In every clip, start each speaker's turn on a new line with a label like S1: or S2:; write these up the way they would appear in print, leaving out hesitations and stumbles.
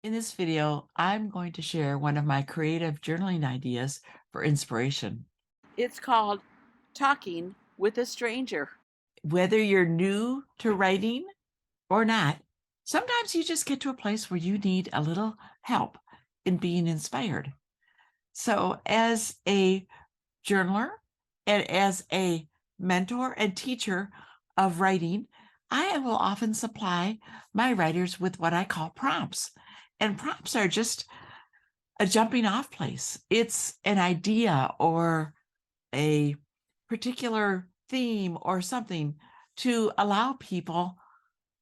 S1: In this video, I'm going to share one of my creative journaling ideas for inspiration.
S2: It's called Talking with a Stranger.
S1: Whether you're new to writing or not, sometimes you just get to a place where you need a little help in being inspired. So, as a journaler and as a mentor and teacher of writing, I will often supply my writers with what I call prompts. And prompts are just a jumping off place. It's an idea or a particular theme or something to allow people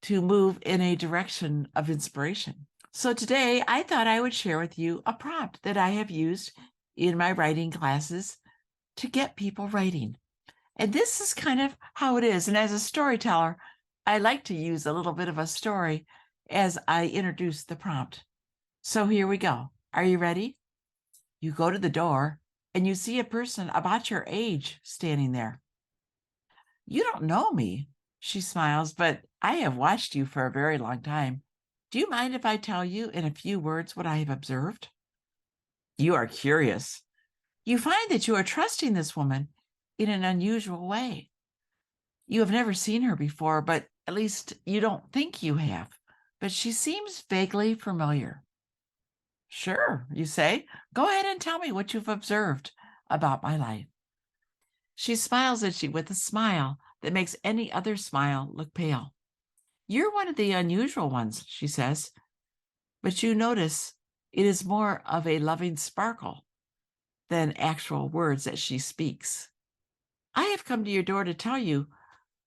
S1: to move in a direction of inspiration. So today I thought I would share with you a prompt that I have used in my writing classes to get people writing. And this is kind of how it is. And as a storyteller, I like to use a little bit of a story as I introduce the prompt. So here we go. Are you ready? You go to the door and you see a person about your age standing there. You don't know me, she smiles, but I have watched you for a very long time. Do you mind if I tell you in a few words what I have observed? You are curious. You find that you are trusting this woman in an unusual way. You have never seen her before, but at least you don't think you have. But she seems vaguely familiar. Sure, you say. Go ahead and tell me what you've observed about my life. She smiles at you with a smile that makes any other smile look pale. You're one of the unusual ones, she says, but you notice it is more of a loving sparkle than actual words that she speaks. I have come to your door to tell you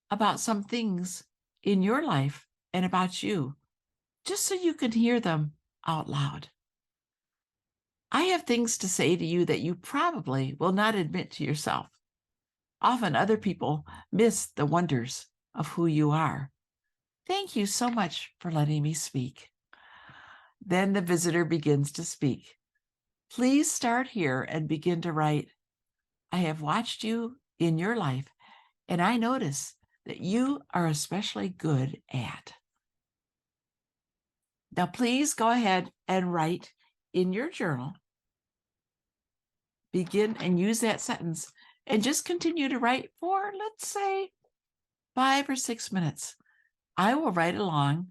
S1: about some things in your life and about you, just so you can hear them out loud. I have things to say to you that you probably will not admit to yourself. Often other people miss the wonders of who you are. Thank you so much for letting me speak. Then the visitor begins to speak. Please start here and begin to write. I have watched you in your life, and I notice that you are especially good at. Now, please go ahead and write in your journal. Begin and use that sentence and just continue to write for, let's say, 5 or 6 minutes. I will write along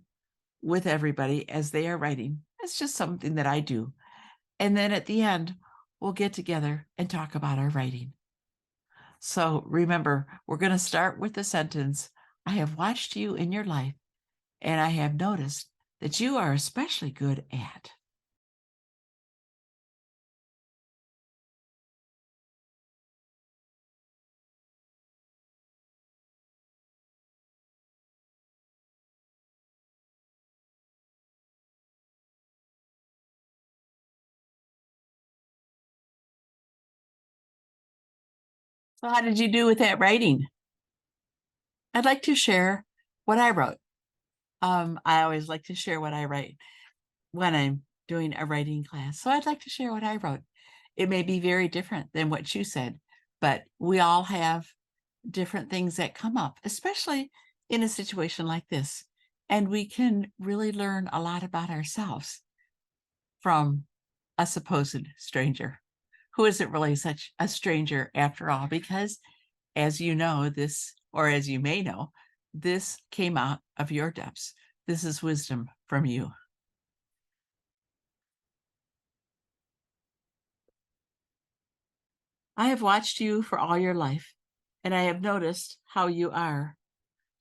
S1: with everybody as they are writing. It's just something that I do. And then at the end, we'll get together and talk about our writing. So remember, we're going to start with the sentence, I have watched you in your life, and I have noticed that you are especially good at. So how did you do with that writing? I'd like to share what I wrote. I always like to share what I write when I'm doing a writing class. So I'd like to share what I wrote. It may be very different than what you said, but we all have different things that come up, especially in a situation like this. And we can really learn a lot about ourselves from a supposed stranger who isn't really such a stranger after all, because as you know, this, or as you may know, this came out of your depths. This is wisdom from you. I have watched you for all your life, and I have noticed how you are.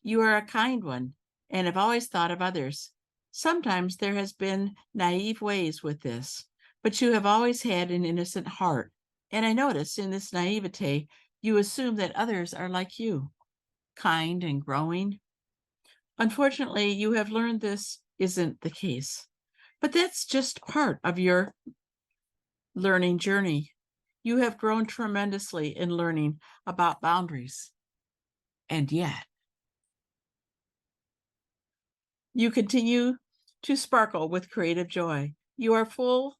S1: You are a kind one, and have always thought of others. Sometimes there has been naive ways with this, but you have always had an innocent heart. And I notice in this naivete, you assume that others are like you, kind and growing. Unfortunately, you have learned this isn't the case, but that's just part of your learning journey. You have grown tremendously in learning about boundaries. And yet, you continue to sparkle with creative joy. You are full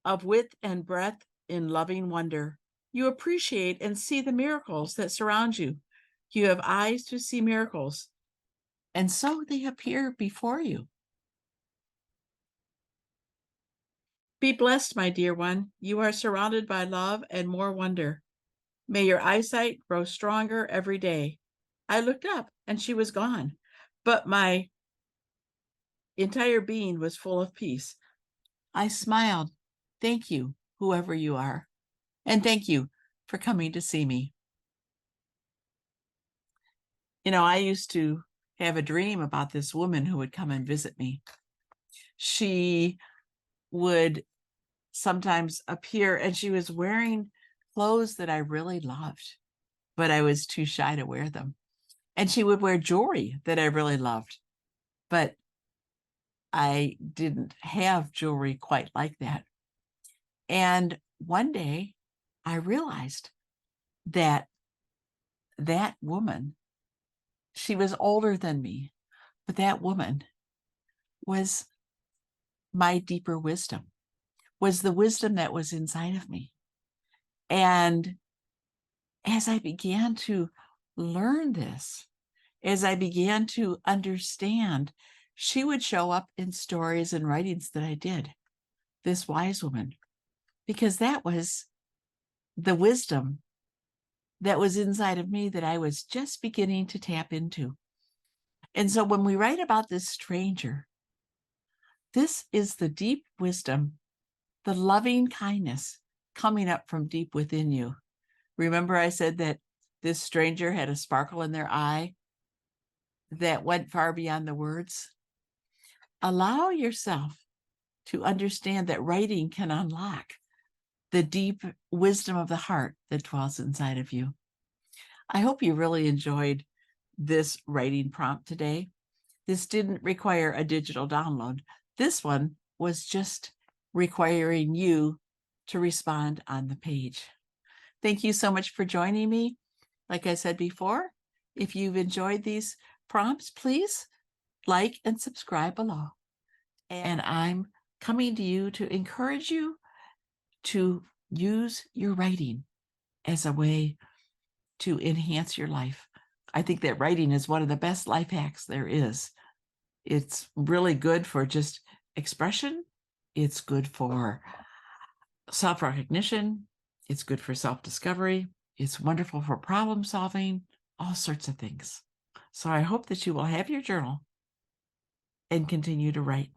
S1: of wit and breadth in loving wonder. You appreciate and see the miracles that surround you. You have eyes to see miracles, and so they appear before you. Be blessed, my dear one. You are surrounded by love and more wonder. May your eyesight grow stronger every day. I looked up and she was gone, but my entire being was full of peace. I smiled. Thank you, whoever you are. And thank you for coming to see me. You know, I used to have a dream about this woman who would come and visit me. She would sometimes appear and she was wearing clothes that I really loved, but I was too shy to wear them. And she would wear jewelry that I really loved, but I didn't have jewelry quite like that. And one day I realized that that woman, she was older than me, but that woman was my deeper wisdom, was the wisdom that was inside of me. And as I began to learn this, as I began to understand, she would show up in stories and writings that I did, this wise woman, because that was the wisdom that was inside of me that I was just beginning to tap into. And so when we write about this stranger, this is the deep wisdom, the loving kindness coming up from deep within you. Remember, I said that this stranger had a sparkle in their eye that went far beyond the words. Allow yourself to understand that writing can unlock the deep wisdom of the heart that dwells inside of you. I hope you really enjoyed this writing prompt today. This didn't require a digital download. This one was just requiring you to respond on the page. Thank you so much for joining me. Like I said before, if you've enjoyed these prompts, please like and subscribe below. And I'm coming to you to encourage you to use your writing as a way to enhance your life. I think that writing is one of the best life hacks there is. It's really good for just expression. It's good for self-recognition. It's good for self-discovery. It's wonderful for problem solving, all sorts of things. So I hope that you will have your journal and continue to write.